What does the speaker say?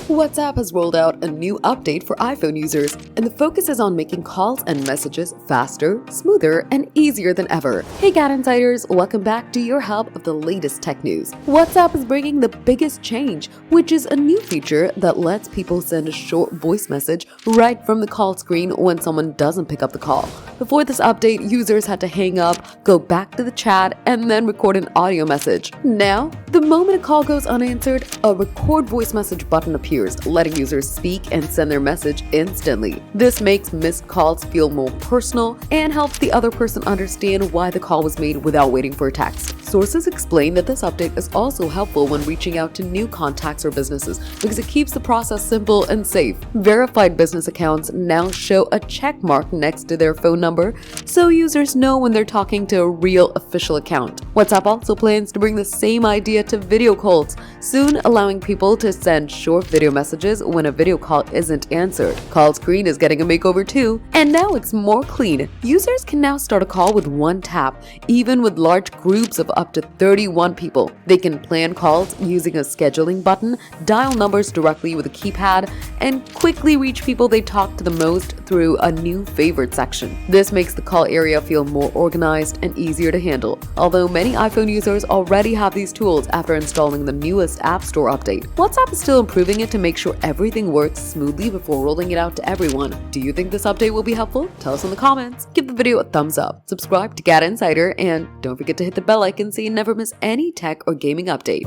WhatsApp has rolled out a new update for iPhone users, and the focus is on making calls and messages faster, smoother, and easier than ever. Hey GadInsiders, welcome back to your hub of the latest tech news. WhatsApp is bringing the biggest change, which is a new feature that lets people send a short voice message right from the call screen when someone doesn't pick up the call. Before this update, users had to hang up, go back to the chat, and then record an audio message. Now, the moment a call goes unanswered, a record voice message button appears, letting users speak and send their message instantly. This makes missed calls feel more personal and helps the other person understand why the call was made without waiting for a text. Sources explain that this update is also helpful when reaching out to new contacts or businesses because it keeps the process simple and safe. Verified business accounts now show a check mark next to their phone number, so users know when they're talking to a real official account. WhatsApp also plans to bring the same idea to video calls, soon allowing people to send short video messages when a video call isn't answered. Call screen is getting a makeover too, and now it's more clean. Users can now start a call with one tap, even with large groups of up to 31 people. They can plan calls using a scheduling button, dial numbers directly with a keypad, and quickly reach people they talk to the most through a new favorite section. This makes the call area feel more organized and easier to handle. Although many iPhone users already have these tools after installing the newest App Store update, WhatsApp is still improving it to make sure everything works smoothly before rolling it out to everyone. Do you think this update will be helpful? Tell us in the comments. Give the video a thumbs up, subscribe to GadInsider, and don't forget to hit the bell icon so you never miss any tech or gaming update.